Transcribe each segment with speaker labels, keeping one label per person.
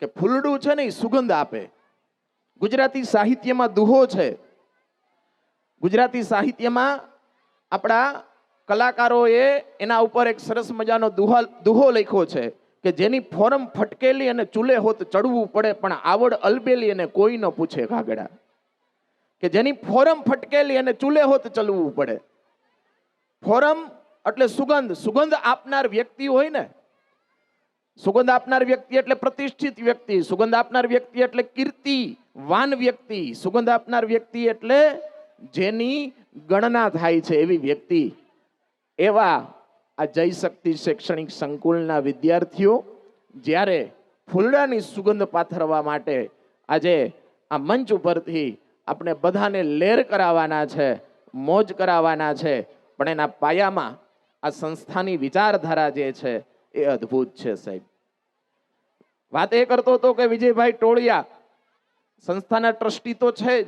Speaker 1: કે ફૂલડું છે ને એ સુગંધ આપે. ગુજરાતી સાહિત્યમાં દુહો છે. ગુજરાતી સાહિત્યમાં આપણા કલાકારોએ એના ઉપર એક સરસ મજાનો દુહો લખ્યો છે કે જેની ફોરમ ફટકેલી અને ચૂલે હોત ચડવું પડે પણ આવડ અલબેલી અને કોઈ ન પૂછે ઘાગડા. કે જેની ફોરમ ફટકેલી અને ચૂલે હોત ચલવું પડે. ફોરમ એટલે સુગંધ. સુગંધ આપનાર વ્યક્તિ હોય ને, સુગંધ આપનાર વ્યક્તિ એટલે પ્રતિષ્ઠિત વ્યક્તિ, સુગંધ આપનાર વ્યક્તિ એટલે કીર્તિવાન વ્યક્તિ, સુગંધ આપનાર વ્યક્તિ એટલે જેની ગણના થાય છે એવી વ્યક્તિ. એવા આ જય શક્તિ શૈક્ષણિક સંકુલના વિદ્યાર્થીઓ જ્યારે ફૂલડાની સુગંધ પાથરવા માટે આજે આ મંચ ઉપરથી આપણે બધાને લેર કરાવવાના છે, મોજ કરાવવાના છે, પણ એના પાયામાં આ સંસ્થાની વિચારધારા જે છે એ અદ્ભુત છે. સાહેબ, વાત એ કરતો હતો કે વિજયભાઈ ટોળિયા સંસ્થાના ટ્રસ્ટી તો છે જ,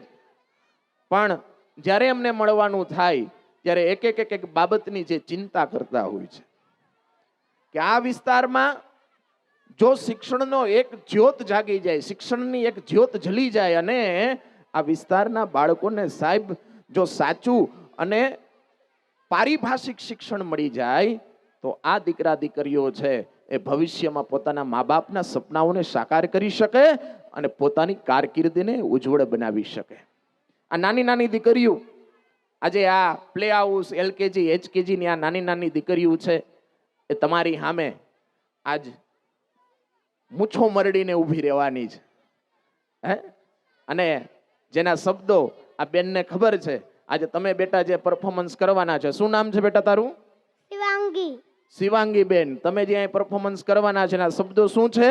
Speaker 1: પણ જ્યારે એમને મળવાનું થાય ત્યારે એક બાબતની જે ચિંતા કરતા હોય છે કે આ વિસ્તારમાં જો શિક્ષણનો એક જ્યોત જાગી જાય, શિક્ષણની એક જ્યોત જલી જાય અને આ વિસ્તારના બાળકોને સાહેબ જો સાચું અને પારિભાષિક શિક્ષણ મળી જાય તો આ દીકરા દીકરીઓ છે એ ભવિષ્યમાં પોતાના મા બાપના સપનાઓને સાકાર કરી શકે અને પોતાની કારકિર્દીને ઉજ્જવળ બનાવી શકે. આ નાની નાની દીકરીઓ આજે આ પ્લે હાઉસ, એલકેજી, એચકેજી ની આ નાની નાની દીકરીઓ છે એ તમારી સામે આજ મૂછો મરડીને ઊભી રહેવાની છે. અને જેના શબ્દો આ બેનને ખબર છે. આજે તમે બેટા જે પરફોર્મન્સ કરવાના છે, શું નામ છે બેટા તારું?
Speaker 2: શિવાંગી.
Speaker 1: શિવાંગી બેન, તમે જે અહીં પરફોર્મન્સ કરવાના છે એના શબ્દો શું છે?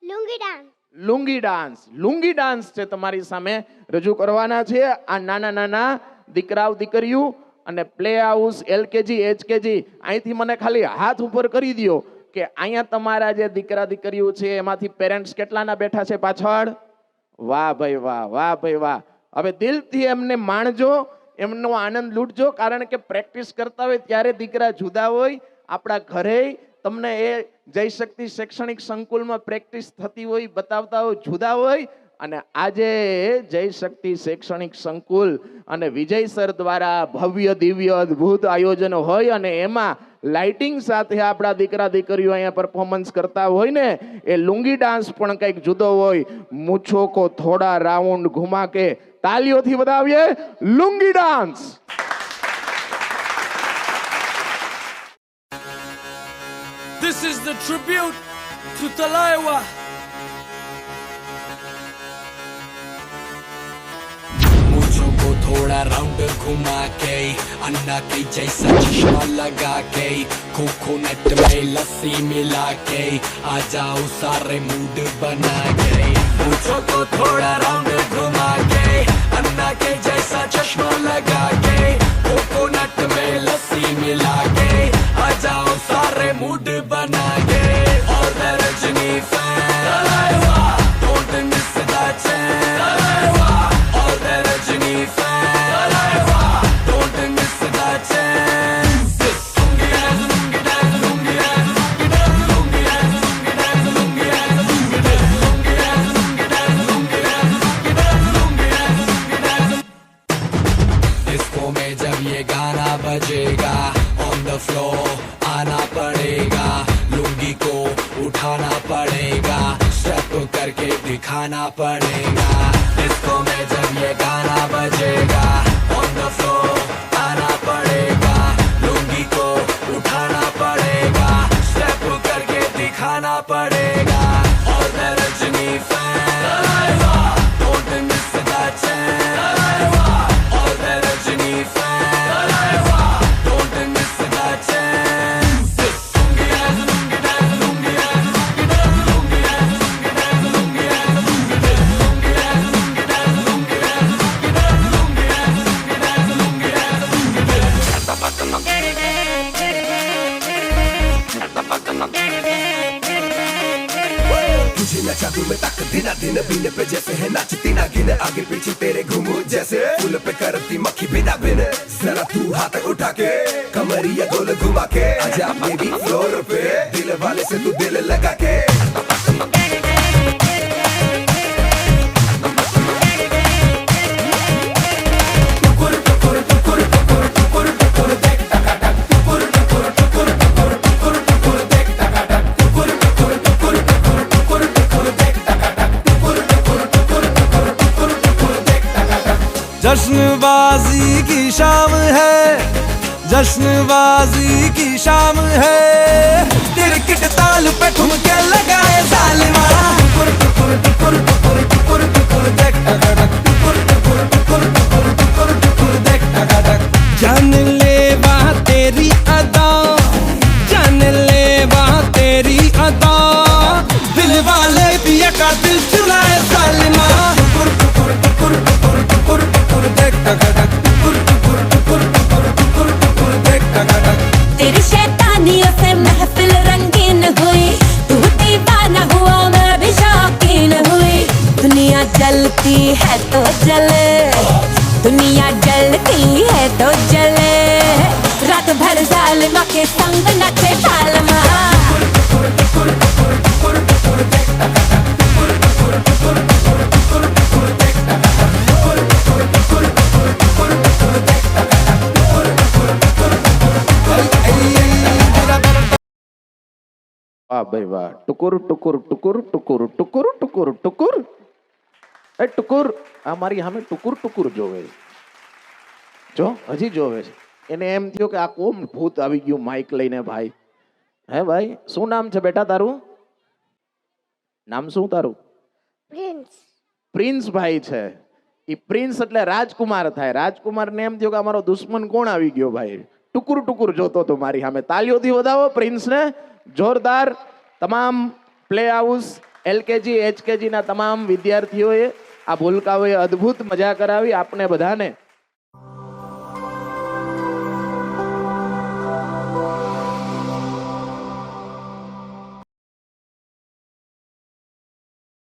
Speaker 2: Lungi dance.
Speaker 1: Lungi dance. Lungi dance છે તમારી સામે રજૂ કરવાના છે આ નાના નાના દીકરાઓ દીકરીઓ. અને પ્લે હાઉસ, એલકેજી, એચકેજી, અહીંથી મને ખાલી હાથ ઉપર કરી દો કે અહીંયા તમારા જે દીકરા દીકરીઓ છે એમાંથી પેરેન્ટ્સ કેટલાના બેઠા છે પાછળ? વાહ ભાઈ વાહ, વાહ ભાઈ વાહ. હવે દિલથી એમને માણજો, એમનો આનંદ લૂંટજો, કારણ કે પ્રેક્ટિસ કરતા હોય ત્યારે દીકરા જુદા હોય. આપણા ઘરે તમને એ જય શક્તિ શૈક્ષણિક સંકુલમાં પ્રેક્ટિસ થતી હોય, બતાવતા હોય, જુદા હોય. અને આજે જય શક્તિ શૈક્ષણિક સંકુલ અને વિજય સર દ્વારા ભવ્ય દિવ્ય અદ્ભુત આયોજન હોય અને એમાં લાઇટિંગ સાથે આપણા દીકરા દીકરીઓ અહીંયા પરફોર્મન્સ કરતા હોય ને, એ લુંગી ડાન્સ પણ કંઈક જુદો હોય. મૂછો કો થોડા રાઉન્ડ ઘુમા કે, તાલીઓથી વધાવીએ lungi dance.
Speaker 3: This is the tribute to Talaiwa. मुझो को थोड़ा राउंड घुमा के, अन्ना के जैसा चश्मा लगा के, कोकोनट में लस्सी मिला के, आ जाओ सारे मूड बना के. मुझो को थोड़ा राउंड घुमा के, अन्ना के जैसा चश्मा लगा के, कोकोनट में लस्सी मिला के, आ जाओ सारे मूड बना के. All the Rajni fans, don't miss that chance. All the Rajni fans, don't miss that chance. Lungi dance, lungi dance, lungi dance, lungi dance, lungi dance, lungi dance, lungi dance, lungi dance, lungi dance, lungi dance, lungi dance, lungi dance, lungi dance, lungi dance. Disco में जब ये गाना बजेगा, on the floor आना पड़ेगा, लुंगी को उठाना पड़ेगा, स्टेप करके दिखाना पड़ेगा. डिस्को में जब ये गाना बजेगा, on the floor आना पड़ेगा, लुंगी को उठाना पड़ेगा, स्टेप करके दिखाना पड़ेगा. और the Rajni fans, don't miss that chance. और the Rajni fans, don't miss that chance. Lungi dance, lungi dance, lungi dance, lungi dance, lungi dance, lungi dance, lungi dance, lungi dance, lungi dance, lungi dance, lungi dance, lungi dance, lungi dance, lungi dance, lungi dance, lungi dance.
Speaker 4: तुझे नचा दूं मैं तक दिन दिन बीने पे जैसे है नाचती ना गिन, आगे पीछे तेरे घूमू जैसे फूल पे करती मक्खी बिना बिन. जरा तू हाथ उठा के कमरिया गोल घुमा के, आजा बेबी फ्लोर पे, दिल वाले से तू दिल लगा के.
Speaker 5: जश्नबाजी की शाम है, जश्नबाजी की शाम है। तेरे किट ताल पे ठुमके लगाए जालिमा। टुकुर टुकुर टुकुर टुकुर टुकुर टुकुर देख टकाटक, टुकुर टुकुर टुकुर टुकुर टुकुर टुकुर देख टकाटक। जान ले वहाँ तेरी अदा, जान ले वहाँ तेरी अदा। दिल वाले पिया का दिल चुराए जालिमा। टुकुर टुकुर टुकुर टुकुर टुकुर टुकुर देख टकाटक, टुकुर टुकुर टुकुर टुकुर टुकुर टुकुर देख टकाटक।
Speaker 6: तेरी शैतानियों से महफिल रंगीन हुई, तू दीवाना हुआ मैं भी शौकीन हुई। दुनिया जलती है तो जले, दुनिया जलती है तो जले। रात भर जालिमा के संग नचे फालमा।
Speaker 1: વાહ ભાઈ વાહ. ટુકુર ટુકુર ટુકુર ટુકુર ટુકુર ટુકુર ટુકુર. એ ટુકુર આ મારી સામે ટુકુર ટુકુર જોવે છે. જો હજી જોવે છે. એને એમ થયું કે આ કોમ ભૂત આવી ગયું માઇક લઈને ભાઈ. હે ભાઈ શું નામ છે બેટા તારું? નામ શું તારું?
Speaker 2: પ્રિન્સ
Speaker 1: પ્રિન્સ ભાઈ છે. ઈ પ્રિન્સ એટલે રાજકુમાર થાય. રાજકુમારને એમ થયું કે અમારો દુશ્મન કોણ આવી ગયો ભાઈ. ટુકુર ટુકુર જોતો તો મારી સામે. તાલીઓથી વધાવો પ્રિન્સને. જોરદાર. તમામ પ્લે હાઉસ LKG HKG ના તમામ વિદ્યાર્થીઓએ આ ભૂલકાઓએ અદ્ભુત મજા કરાવી. આપને બધાને